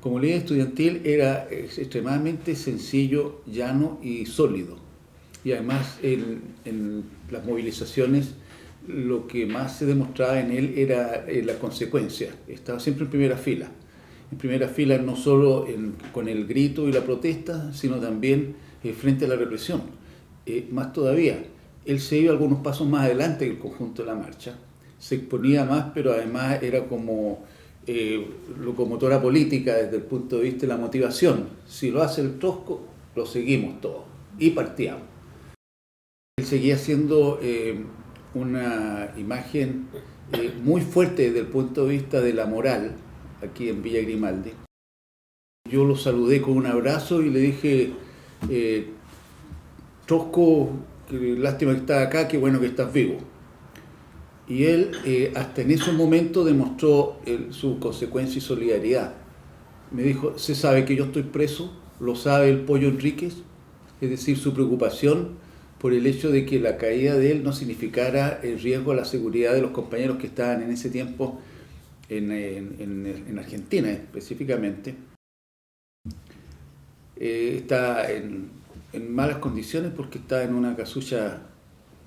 Como líder estudiantil era extremadamente sencillo, llano y sólido. Y además en las movilizaciones lo que más se demostraba en él era la consecuencia. Estaba siempre en primera fila. En primera fila no solo con el grito y la protesta, sino también frente a la represión. Más todavía, él se iba algunos pasos más adelante que el conjunto de la marcha. Se exponía más, pero además era como locomotora política desde el punto de vista de la motivación. Si lo hace el Trotsko, lo seguimos todos y partíamos. Él seguía siendo una imagen muy fuerte desde el punto de vista de la moral aquí en Villa Grimaldi. Yo lo saludé con un abrazo y le dije, Trotsko, lástima que estás acá, qué bueno que estás vivo. Y él hasta en ese momento demostró su consecuencia y solidaridad. Me dijo, se sabe que yo estoy preso, lo sabe el Pollo Enríquez, es decir, su preocupación por el hecho de que la caída de él no significara el riesgo a la seguridad de los compañeros que estaban en ese tiempo en Argentina específicamente. Está en malas condiciones porque está en una casucha,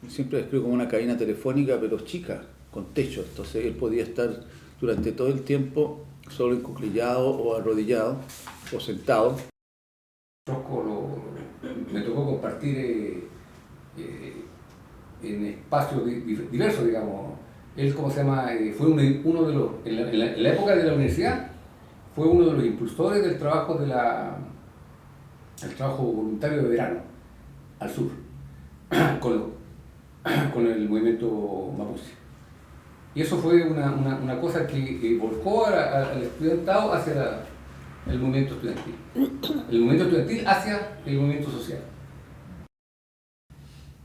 siempre describo como una cabina telefónica, pero chica, con techo. Entonces él podía estar durante todo el tiempo solo encuclillado o arrodillado o sentado. Me tocó compartir en espacios diversos, digamos. Él, ¿cómo se llama? Fue uno de los, en la época de la universidad, fue uno de los impulsores del trabajo el trabajo voluntario de verano al sur, con el movimiento mapuche. Y eso fue una cosa que volcó al estudiantado hacia el movimiento estudiantil. El movimiento estudiantil hacia el movimiento social.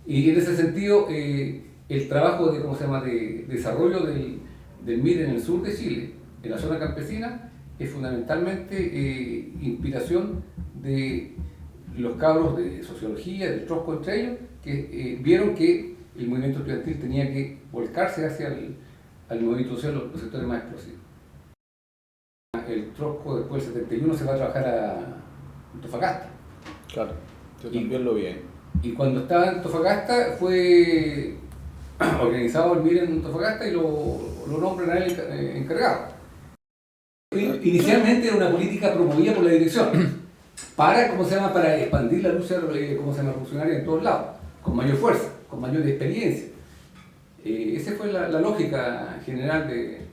Y en ese sentido, el trabajo de, ¿cómo se llama?, de desarrollo del MIR en el sur de Chile, en la zona campesina, es fundamentalmente inspiración de los cabros de sociología, del Trotsko entre ellos, que vieron que el movimiento estudiantil tenía que volcarse hacia el movimiento social, los sectores más explosivos. El Trotsko después del 71 se va a trabajar a Antofagasta. Claro, yo también lo vi ahí. Y cuando estaba en Antofagasta fue organizado el MIR en Antofagasta y lo nombran a él encargado. Inicialmente era una política promovida por la dirección para, ¿cómo se llama?, para expandir la lucha, ¿cómo se llama?, revolucionaria en todos lados, con mayor fuerza, con mayor experiencia. Esa fue la lógica general de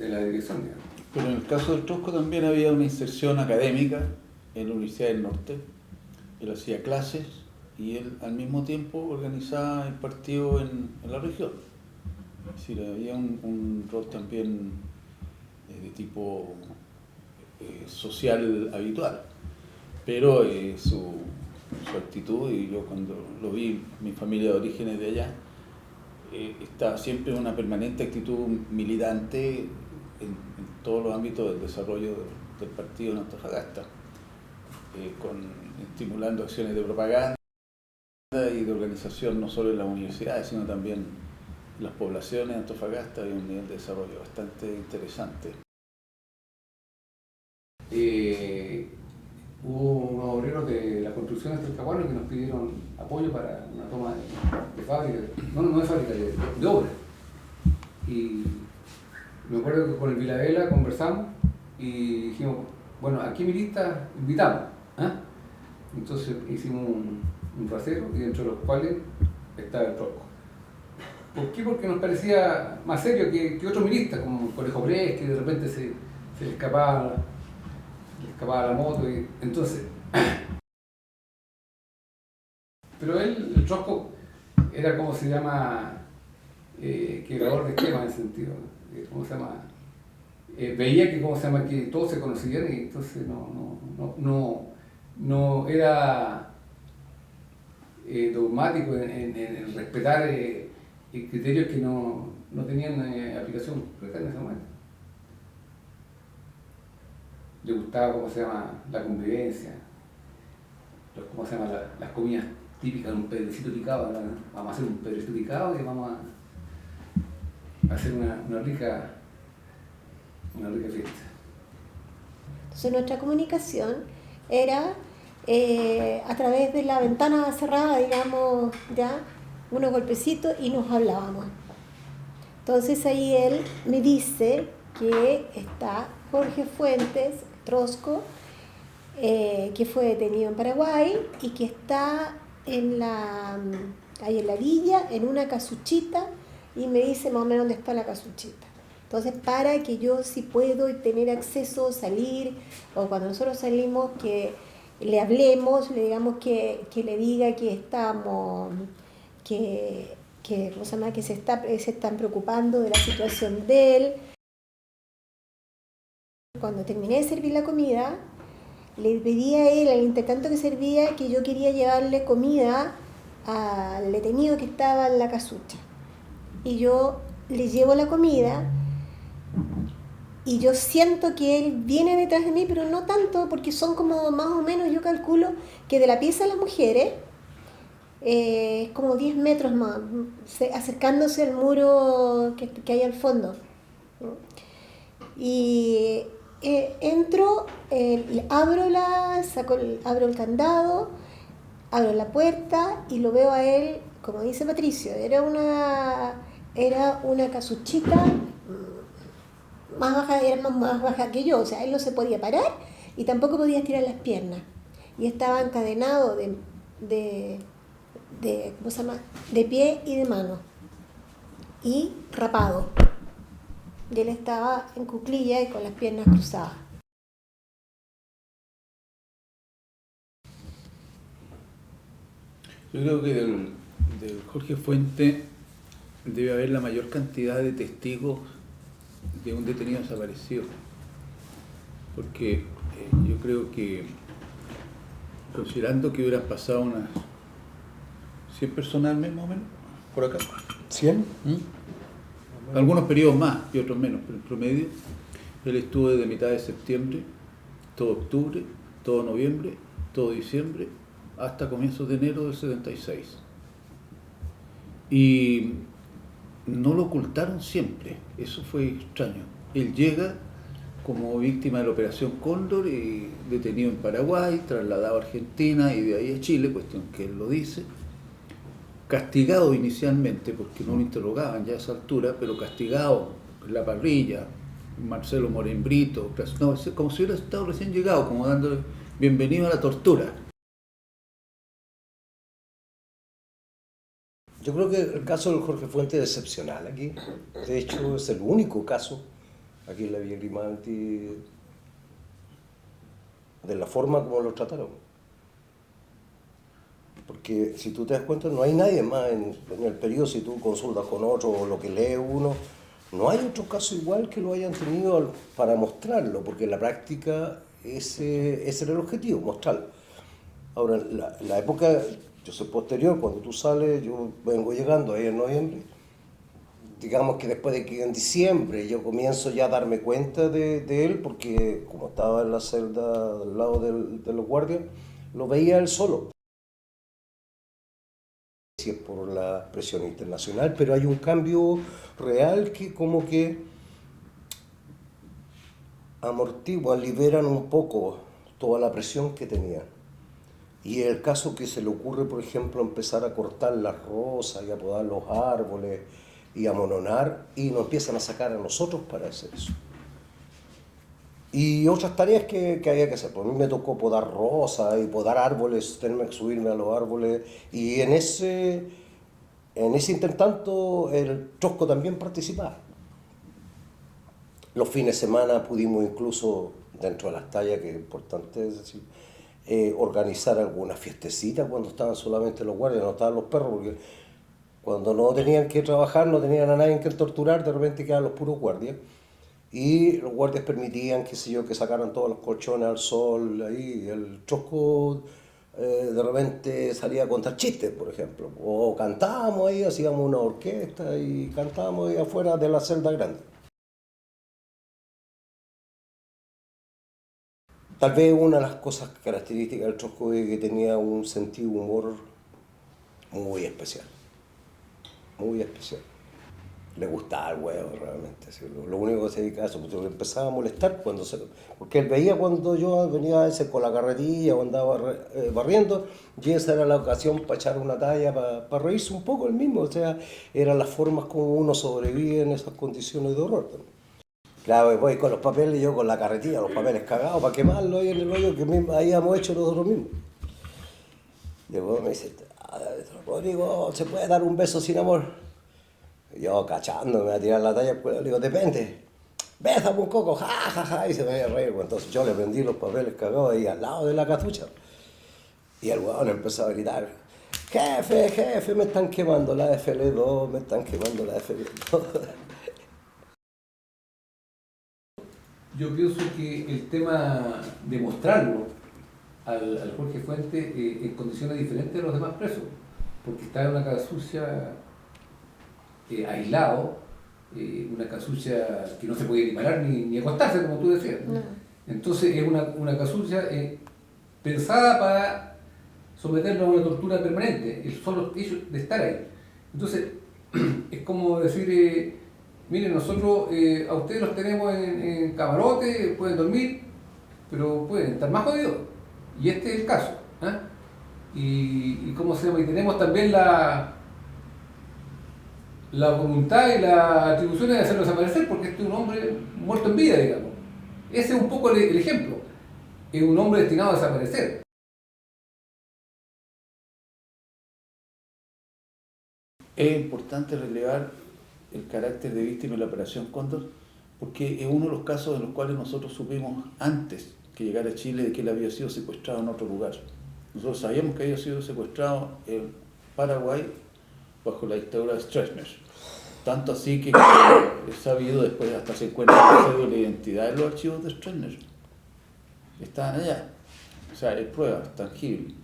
la dirección, digamos. Pero en el caso del Trotsko también había una inserción académica en la Universidad del Norte. Él hacía clases y él al mismo tiempo organizaba el partido en la región. Es decir, había un rol también de tipo social habitual. Pero su actitud, y yo cuando lo vi, mi familia de orígenes de allá, estaba siempre en una permanente actitud militante en todos los ámbitos del desarrollo del partido en Antofagasta, estimulando acciones de propaganda y de organización no solo en las universidades, sino también en las poblaciones de Antofagasta. Hay un nivel de desarrollo bastante interesante. Hubo unos obreros de la construcción de Talcahuano que nos pidieron apoyo para una toma de fábrica, no de fábrica, de obra. Y me acuerdo que con el Vilavela conversamos y dijimos, bueno, ¿a qué milistas invitamos? Entonces hicimos un rasero y dentro de los cuales estaba el Trotsko. ¿Por qué? Porque nos parecía más serio que otros milistas, como Conejo Pérez, que de repente se le escapaba la moto. Y entonces, pero el Trotsko era, como se llama, quebrador de esquemas en ese sentido. ¿Cómo se llama? Veía que, ¿cómo se llama?, que todos se conocían y entonces no era dogmático en respetar criterios que no tenían aplicación concreta en ese momento. Le gustaba, ¿cómo se llama?, la convivencia, ¿cómo se llama?, las comidas típicas de un pedrecito picado. Vamos a hacer un pedrecito picado y vamos a hacer una rica fiesta. Entonces nuestra comunicación era a través de la ventana cerrada, digamos, ya, unos golpecitos y nos hablábamos. Entonces ahí él me dice que está Jorge Fuentes Trosco, que fue detenido en Paraguay y que está ahí en la villa, en una casuchita, y me dice más o menos dónde está la casuchita. Entonces, para que yo, si puedo tener acceso, salir, o cuando nosotros salimos, que le hablemos, le digamos que le diga que estamos, ¿cómo se llama? Que se están preocupando de la situación de él. Cuando terminé de servir la comida, le pedí a él, al intertanto que servía, que yo quería llevarle comida al detenido que estaba en la casucha. Y yo le llevo la comida y yo siento que él viene detrás de mí, pero no tanto, porque son como más o menos, yo calculo que de la pieza de las mujeres, es como 10 metros más, acercándose al muro que hay al fondo. Y entro, abro el candado, abro la puerta y lo veo a él, como dice Patricio, era una casuchita más baja, era más baja que yo, o sea, él no se podía parar y tampoco podía estirar las piernas. Y estaba encadenado ¿cómo se llama? De pie y de mano. Y rapado. Y él estaba en cuclillas y con las piernas cruzadas. Yo creo que del Jorge Fuente debe haber la mayor cantidad de testigos de un detenido desaparecido, porque yo creo que, considerando que hubieran pasado unas 100 personas al mes más o menos, por acá. ¿100? Algunos periodos más y otros menos, pero en promedio él estuvo desde mitad de septiembre, todo octubre, todo noviembre, todo diciembre, hasta comienzos de enero del 76. Y no lo ocultaron siempre, eso fue extraño. Él llega como víctima de la Operación Cóndor y detenido en Paraguay, trasladado a Argentina y de ahí a Chile, cuestión que él lo dice, castigado inicialmente porque no lo interrogaban ya a esa altura, pero castigado en la parrilla, Marcelo Morembrito, no, como si hubiera estado recién llegado, como dándole bienvenido a la tortura. Yo creo que el caso del Jorge Fuentes es excepcional aquí. De hecho, es el único caso aquí en la Villa Grimaldi de la forma como lo trataron. Porque si tú te das cuenta, no hay nadie más en el periodo, si tú consultas con otro o lo que lee uno, no hay otro caso igual que lo hayan tenido para mostrarlo, porque en la práctica ese era el objetivo, mostrarlo. Ahora, la época, yo soy posterior, cuando tú sales, yo vengo llegando ahí en noviembre, digamos que después de que en diciembre yo comienzo ya a darme cuenta de él, porque como estaba en la celda al lado de los guardias, lo veía él solo. Si es por la presión internacional, pero hay un cambio real que como que amortiguan, liberan un poco toda la presión que tenía. Y el caso que se le ocurre, por ejemplo, empezar a cortar las rosas y a podar los árboles y a amononar, y nos empiezan a sacar a nosotros para hacer eso. Y otras tareas que había que hacer. Por mí me tocó podar rosas y podar árboles, tenerme que subirme a los árboles. Y en ese intertanto el Trosco también participaba. Los fines de semana pudimos incluso, dentro de las tallas, que es importante es decir, organizar alguna fiestecita cuando estaban solamente los guardias, no estaban los perros, porque cuando no tenían que trabajar, no tenían a nadie que torturar, de repente quedaban los puros guardias. Y los guardias permitían, qué sé yo, que sacaran todos los colchones al sol, ahí el Trosco de repente salía a contar chistes, por ejemplo, o cantábamos ahí, hacíamos una orquesta y cantábamos ahí afuera de la celda grande. Tal vez una de las cosas características del Trosco es que tenía un sentido de humor muy especial, muy especial. le gustaba el huevo realmente. ¿Sí? Lo único que se dedicaba a eso, porque empezaba a molestar porque él veía cuando yo venía a veces con la carretilla o andaba barriendo, y esa era la ocasión para echar una talla, para reírse un poco él mismo. O sea, eran las formas como uno sobrevive en esas condiciones de horror también. Claro, voy con los papeles, yo con la carretilla, los papeles cagados para quemarlos ahí en el hoyo que habíamos hecho nosotros mismos. Y luego me dice, Rodrigo, ¿se puede dar un beso sin amor? Y yo cachando, me voy a tirar la talla, pues le digo, depende. Bésame un coco, ja, ja, ja, y se me iba a reír. Entonces yo le prendí los papeles cagados ahí al lado de la cazucha. Y el huevón empezó a gritar, jefe, jefe, me están quemando la FL2, me están quemando la FL2. Yo pienso que el tema de mostrarlo al Jorge Fuentes en condiciones diferentes de los demás presos, porque está en una casucha aislado, una casucha que no se puede ni parar ni acostarse, como tú decías. No. Entonces es una casucha pensada para someterlo a una tortura permanente, el solo hecho de estar ahí. Entonces es como decir, miren, nosotros a ustedes los tenemos en camarote, pueden dormir, pero pueden estar más jodidos. Y este es el caso. ¿Eh? Y ¿cómo se llama? Y tenemos también la voluntad y las atribuciones de hacerlo desaparecer, porque este es un hombre muerto en vida, digamos. Ese es un poco el ejemplo. Es un hombre destinado a desaparecer. Es importante relevar el carácter de víctima de la Operación Cóndor, porque es uno de los casos en los cuales nosotros supimos antes que llegara a Chile de que él había sido secuestrado en otro lugar. Nosotros sabíamos que había sido secuestrado en Paraguay bajo la dictadura de Stroessner. Tanto así que he sabido, después hasta se encuentra el cédula de identidad en los archivos de Stroessner. Están allá. O sea, hay pruebas tangibles.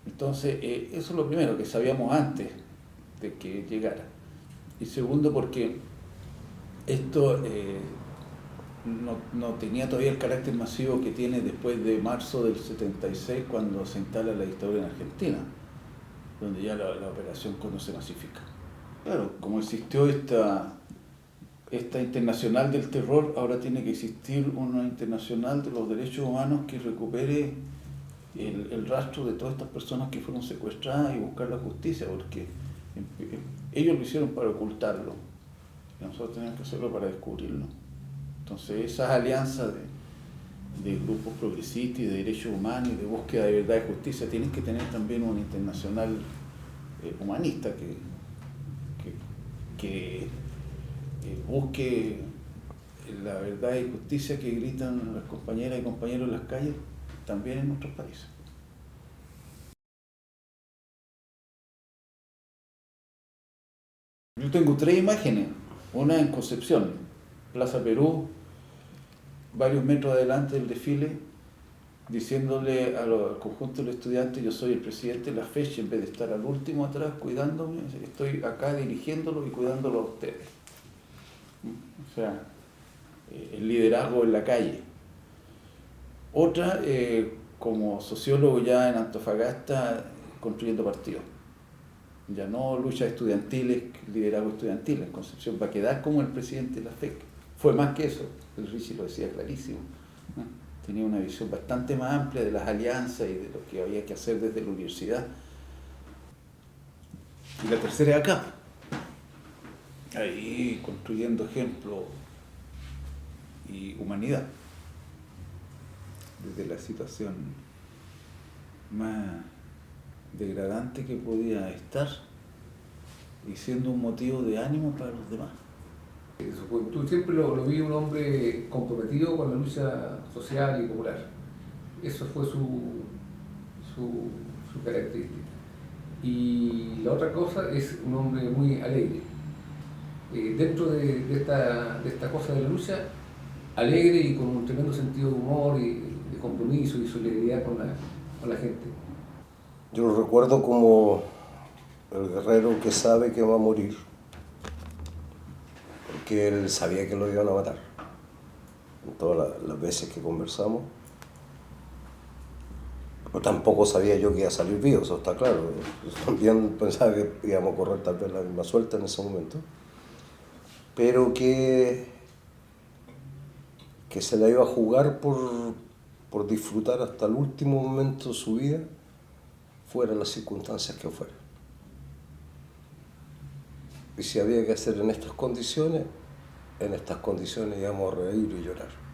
Entonces, eso es lo primero que sabíamos antes de que llegara. Y segundo, porque esto no tenía todavía el carácter masivo que tiene después de marzo del 76, cuando se instala la dictadura en Argentina, donde ya la operación Cóndor se masifica. Claro, como existió esta internacional del terror, ahora tiene que existir una internacional de los derechos humanos que recupere el rastro de todas estas personas que fueron secuestradas y buscar la justicia, porque ellos lo hicieron para ocultarlo, y nosotros tenemos que hacerlo para descubrirlo. Entonces esas alianzas de grupos progresistas y de derechos humanos y de búsqueda de verdad y justicia tienen que tener también una internacional humanista que busque la verdad y justicia que gritan las compañeras y compañeros en las calles también en nuestros países. Yo tengo 3 imágenes, una en Concepción, Plaza Perú, varios metros adelante del desfile, diciéndole al conjunto de los estudiantes, yo soy el presidente de la fecha, en vez de estar al último atrás cuidándome, estoy acá dirigiéndolo y cuidándolo a ustedes. O sea, el liderazgo en la calle. Otra, como sociólogo ya en Antofagasta, construyendo partidos. Ya no luchas estudiantiles, liderazgo estudiantil. En Concepción va a quedar como el presidente de la FEC. Fue más que eso, el Richie lo decía clarísimo. Tenía una visión bastante más amplia de las alianzas y de lo que había que hacer desde la universidad. Y la tercera es acá. Ahí construyendo ejemplo y humanidad. Desde la situación más degradante que podía estar y siendo un motivo de ánimo para los demás. En su juventud siempre lo vi un hombre comprometido con la lucha social y popular. Eso fue su característica. Y la otra cosa es un hombre muy alegre. Dentro de esta cosa de la lucha, alegre y con un tremendo sentido de humor y de compromiso y solidaridad con la gente. Yo lo recuerdo como el guerrero que sabe que va a morir, porque él sabía que lo iban a matar. En todas las veces que conversamos, pero tampoco sabía yo que iba a salir vivo, eso está claro. Yo también pensaba que íbamos a correr tal vez la misma suerte en ese momento. pero que se la iba a jugar por disfrutar hasta el último momento de su vida, fueran las circunstancias que fueran. Y si había que hacer en estas condiciones íbamos a reír y llorar.